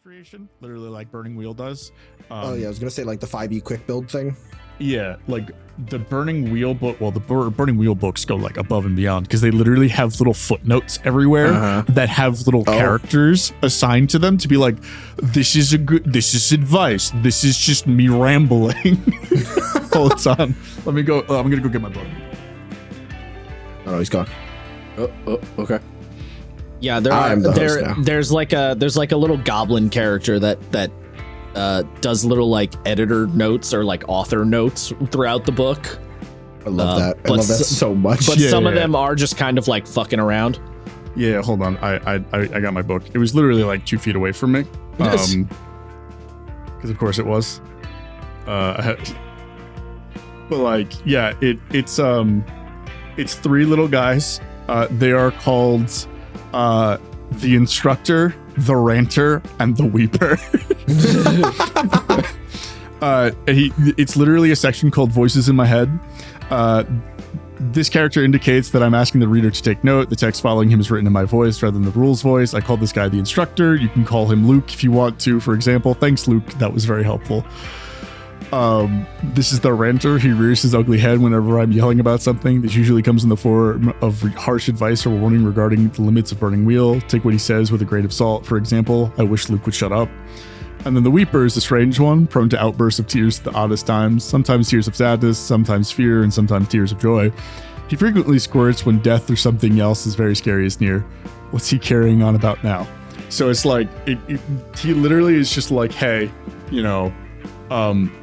creation, literally like Burning Wheel does. I was gonna say like the 5e quick build thing. Yeah, like the Burning Wheel book. Well, the Burning Wheel books go like above and beyond because they literally have little footnotes everywhere that have little characters assigned to them to be like, this is advice. This is just me rambling. Hold on, let me go. I'm gonna go get my book. Oh, he's gone. Oh, okay. Yeah, there's like a little goblin character that does little like editor notes or like author notes throughout the book. I love that. I love that so much. But some of them are just kind of like fucking around. Yeah, hold on. I got my book. It was literally like 2 feet away from me. Because of course it was. But like, yeah, it's 3 little guys. They are called the Instructor, the Ranter, and the Weeper. It's literally a section called Voices in My Head. This character indicates that I'm asking the reader to take note. The text following him is written in my voice rather than the rules voice. I call this guy the Instructor. You can call him Luke if you want to, for example. Thanks, Luke. That was very helpful. This is the Ranter. He rears his ugly head whenever I'm yelling about something. This usually comes in the form of harsh advice or warning regarding the limits of Burning Wheel. Take what he says with a grain of salt. For example, I wish Luke would shut up. And then the Weeper is the strange one, prone to outbursts of tears at the oddest times, sometimes tears of sadness, sometimes fear, and sometimes tears of joy. He frequently squirts when death or something else is very scary is near. What's he carrying on about now? So it's like, he literally is just like, hey, you know,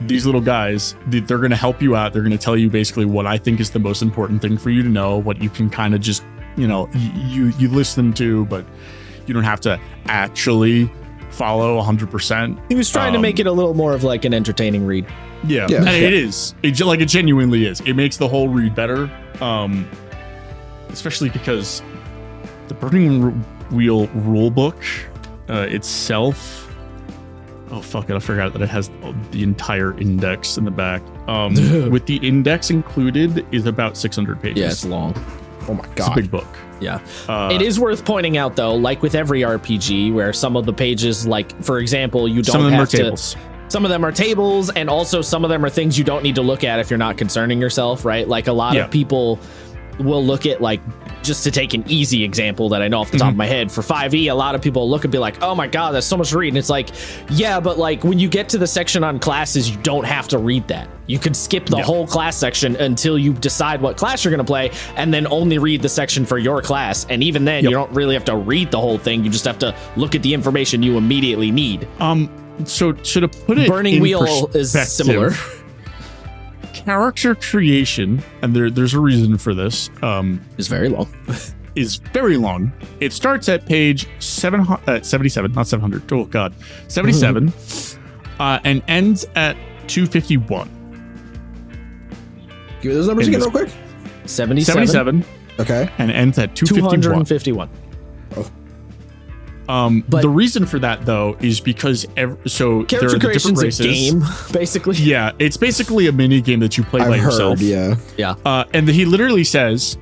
these little guys, they're going to help you out. They're going to tell you basically what I think is the most important thing for you to know, what you can kind of just, you know, you listen to, but you don't have to actually follow 100%. He was trying to make it a little more of like an entertaining read. Yeah. And it is. It genuinely is. It makes the whole read better, especially because the Burning Wheel rulebook itself. Oh, fuck it. I forgot that it has the entire index in the back. With the index included is about 600 pages. Yeah, it's long. Oh my God. It's a big book. Yeah. It is worth pointing out, though, like with every RPG, where some of the pages, like, for example, you don't some of them have are to... tables. Some of them are tables, and also some of them are things you don't need to look at if you're not concerning yourself, right? Like a lot of people will look at, like, just to take an easy example that I know off the top of my head, for 5e, a lot of people look and be like, oh my God, that's so much to read. And it's like, yeah, but like when you get to the section on classes, you don't have to read that. You could skip the whole class section until you decide what class you're going to play, and then only read the section for your class. And even then, you don't really have to read the whole thing. You just have to look at the information you immediately need. So to put it Burning in Wheel is similar. Character creation, and there's a reason for this, is very long. Is very long. It starts at page 77, not 700. Oh God, 77, and ends at 251. Give me those numbers again real quick. 77. Okay. And ends at 251. But the reason for that though is because character creation's a game, basically. Yeah, it's basically a mini game that you play by yourself. Yeah. And he literally says,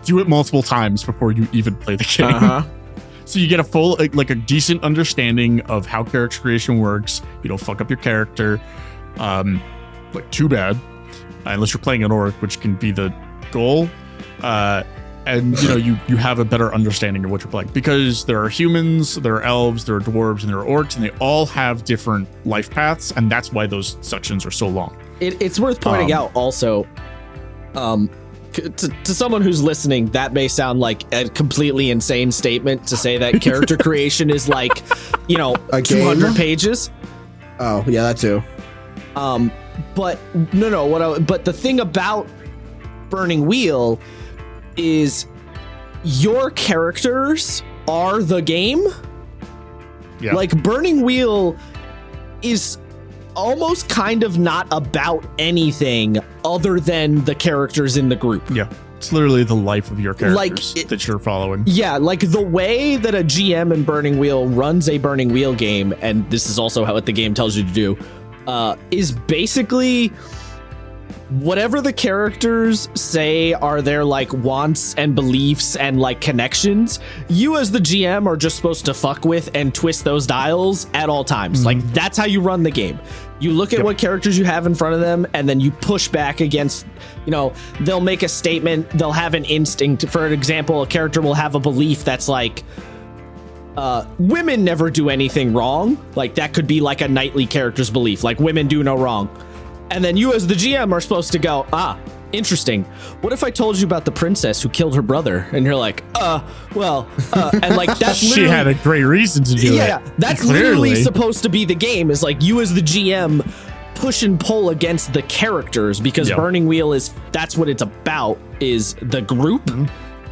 do it multiple times before you even play the game. So you get a full, like a decent understanding of how character creation works. You don't fuck up your character, like too bad, unless you're playing an orc, which can be the goal. And you know, you have a better understanding of what you're playing, because there are humans, there are elves, there are dwarves, and there are orcs, and they all have different life paths, and that's why those sections are so long. It's worth pointing out also, to someone who's listening, that may sound like a completely insane statement to say that character creation is like, you know, 200 pages. Oh yeah, that too. But but the thing about Burning Wheel is your characters are the game. Yeah. Like Burning Wheel is almost kind of not about anything other than the characters in the group. Yeah. It's literally the life of your characters that you're following. Yeah, like the way that a GM in Burning Wheel runs a Burning Wheel game, and this is also what the game tells you to do, is basically whatever the characters say are their like wants and beliefs and like connections, you as the GM are just supposed to fuck with and twist those dials at all times. Like that's how you run the game. You look at what characters you have in front of them, and then you push back against, they'll make a statement, they'll have an instinct. For an example, a character will have a belief that's like, women never do anything wrong. Like that could be like a knightly character's belief, like women do no wrong. And then you as the GM are supposed to go, interesting. What if I told you about the princess who killed her brother? And you're like, and like that's literally, she had a great reason to do it. Yeah, that's literally supposed to be the game, is like you as the GM push and pull against the characters, because Burning Wheel that's what it's about, is the group.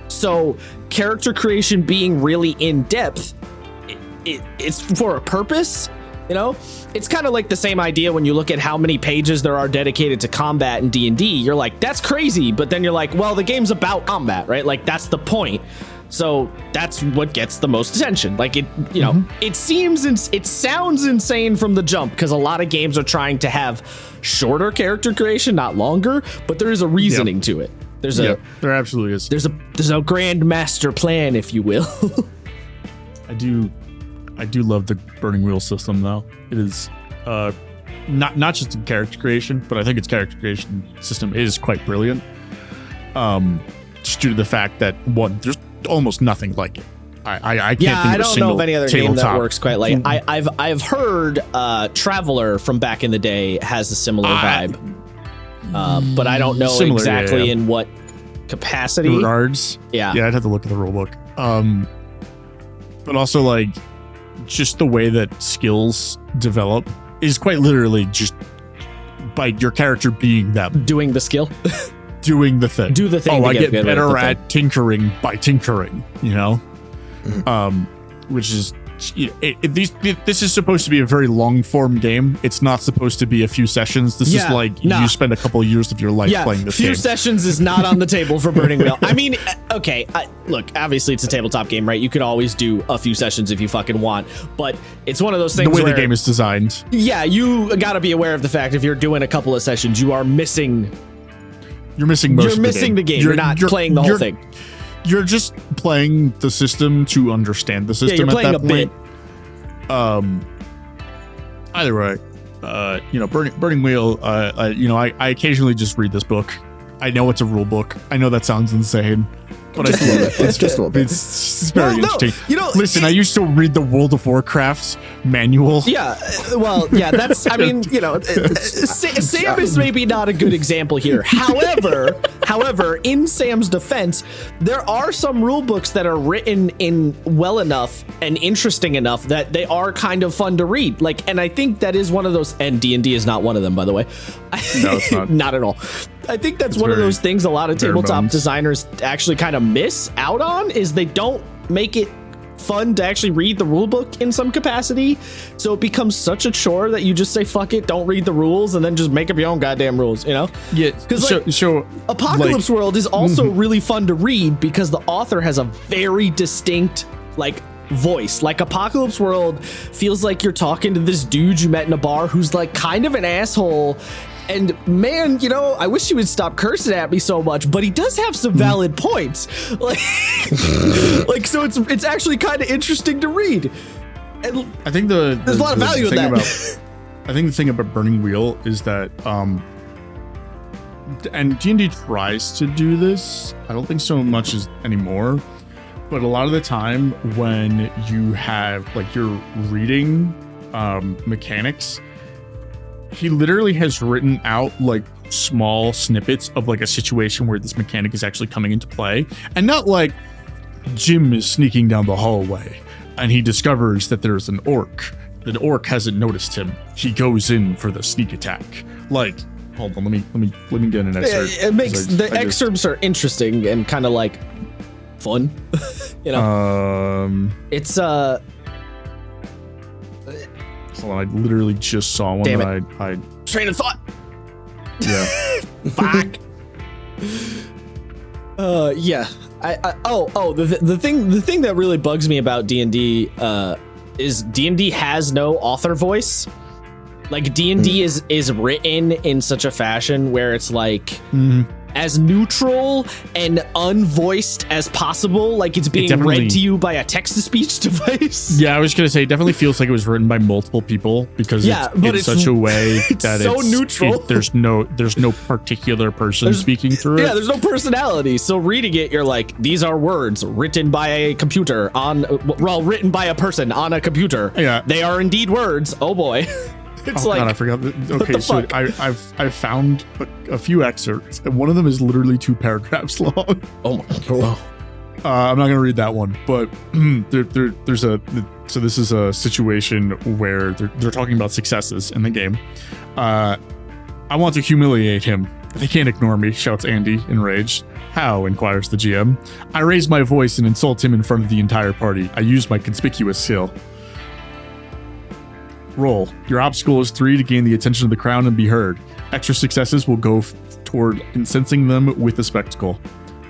So character creation being really in depth, it's for a purpose. It's kind of like the same idea when you look at how many pages there are dedicated to combat in D&D. You're like, that's crazy. But then you're like, well, the game's about combat, right? Like, that's the point. So that's what gets the most attention. Like, it sounds insane from the jump, because a lot of games are trying to have shorter character creation, not longer. But there is a reasoning to it. There absolutely is. There's a grand master plan, if you will. I do love the Burning Wheel system, though. It is not just in character creation, but I think its character creation system is quite brilliant. Just due to the fact that, one, there's almost nothing like it. I can't think of a single I don't know of any other game that tabletop. works quite like. I've heard Traveler from back in the day has a similar vibe, but I don't know exactly in what capacity. Regards, yeah, I'd have to look at the rulebook. But also, like, just the way that skills develop is quite literally just by your character being them. Doing the skill. Doing the thing. Do the thing. I get better at tinkering by tinkering, which is, this is supposed to be a very long form game. It's not supposed to be a few sessions. This is like you spend a couple of years of your life playing this game. Few sessions is not on the table for Burning Wheel. I mean, okay, look, obviously it's a tabletop game, right? You could always do a few sessions if you fucking want, but it's one of those things the way where, the game is designed. Yeah, you got to be aware of the fact if you're doing a couple of sessions, you are missing. You're missing most of the game. You're not playing the whole thing. You're just playing the system to understand the system. You're playing at that point. Either way, Burning Wheel. I occasionally just read this book. I know it's a rule book. I know that sounds insane, but I love it. It's just a little bit. It's very interesting. Listen, I used to read the World of Warcraft manual. Yeah, that's. I mean, Sam is maybe not a good example here. However, in Sam's defense, there are some rule books that are written in well enough and interesting enough that they are kind of fun to read. Like, and I think that is one of those. And D&D is not one of them, by the way. No, it's not. Not at all. I think that's one of those things a lot of tabletop designers actually kind of miss out on, is they don't make it fun to actually read the rule book in some capacity. So it becomes such a chore that you just say, fuck it, don't read the rules, and then just make up your own goddamn rules, Yeah. Because Apocalypse World is also really fun to read because the author has a very distinct, voice. Like, Apocalypse World feels like you're talking to this dude you met in a bar who's kind of an asshole. And man, I wish he would stop cursing at me so much, but he does have some valid points. So it's actually kind of interesting to read. And I think there's a lot of value in that. I think the thing about Burning Wheel is that, and D&D tries to do this. I don't think so much as anymore, but a lot of the time when you have you're reading mechanics, he literally has written out small snippets of a situation where this mechanic is actually coming into play, and not Jim is sneaking down the hallway and he discovers that there's an orc. The orc hasn't noticed him. He goes in for the sneak attack. Hold on, let me get an excerpt. It makes excerpts are interesting and kind of fun. It's Hold on, I literally just saw one. Damn that I train of thought. Yeah. Fuck. Yeah. The thing that really bugs me about D&D is D&D has no author voice. Like D&D is written in such a fashion where it's like as neutral and unvoiced as possible, like it's being read to you by a text-to-speech device. Yeah, I was gonna say, it definitely feels like it was written by multiple people because it's such a way that so neutral. There's no particular person speaking through it. Yeah, there's no personality. So reading it, you're like, these are words written by a computer written by a person on a computer. Yeah, they are indeed words. Oh boy. It's God, I forgot. Okay, so I've found a few excerpts, and one of them is literally 2 paragraphs long. Oh my God. I'm not gonna read that one, but there's so this is a situation where they're talking about successes in the game. I want to humiliate him. They can't ignore me, shouts Andy, enraged. How? Inquires the GM. I raise my voice and insult him in front of the entire party. I use my conspicuous skill. Roll. Your obstacle is 3 to gain the attention of the crowd and be heard. Extra successes will go toward incensing them with a spectacle.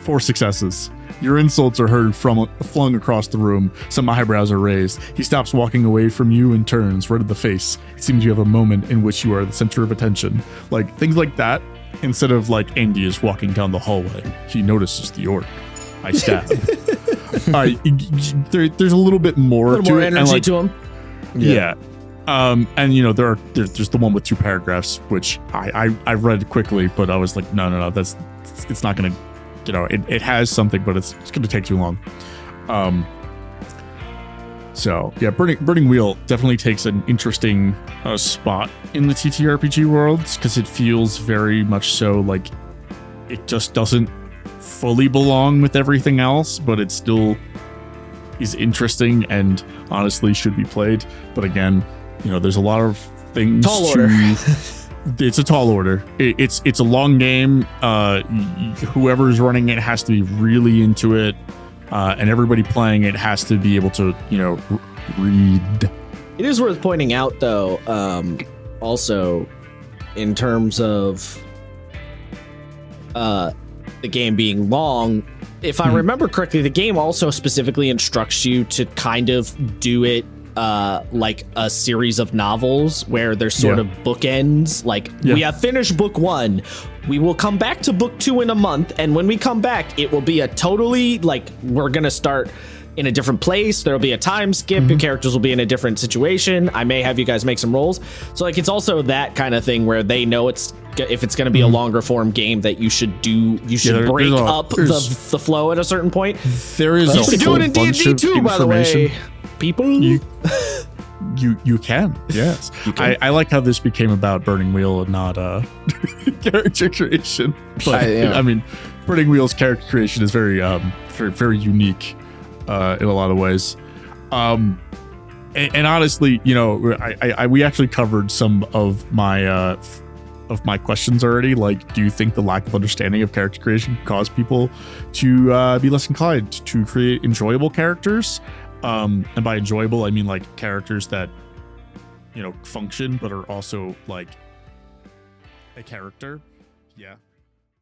4 successes. Your insults are heard flung across the room. Some eyebrows are raised. He stops walking away from you and turns, red in the face. It seems you have a moment in which you are the center of attention. Like, things like that, instead of like Andy is walking down the hallway. He notices the orc. I stab. There's a little bit more to it. Energy to him. Yeah. And you know, there's the one with 2 paragraphs, which I read quickly, but I was like, no, it's not gonna, you know, it has something, but it's gonna take too long. So yeah, Burning Wheel definitely takes an interesting spot in the TTRPG world because it feels very much so like it just doesn't fully belong with everything else, but it still is interesting and honestly should be played. But again, you know, there's a lot of things. Tall order. It's a tall order. It's a long game. Whoever's running it has to be really into it, and everybody playing it has to be able to, you know, read. It is worth pointing out, though, also in terms of the game being long. If I remember correctly, the game also specifically instructs you to kind of do it like a series of novels where there's sort of bookends. Like, we have finished book 1. We will come back to book 2 in a month. And when we come back, it will be a totally, like, we're going to start in a different place. There'll be a time skip. Your characters will be in a different situation. I may have you guys make some rolls. So, like, it's also that kind of thing where they know if it's going to be a longer form game that you should break up the flow at a certain point. There is you should do it in D&D too, by the way. People, you can, yes. You can. I like how this became about Burning Wheel and not character creation. But I mean, Burning Wheel's character creation is very very unique in a lot of ways. And honestly, you know, we actually covered some of my questions already. Like, do you think the lack of understanding of character creation cause people to be less inclined to create enjoyable characters? And by enjoyable, I mean like characters that, you know, function but are also like a character. Yeah.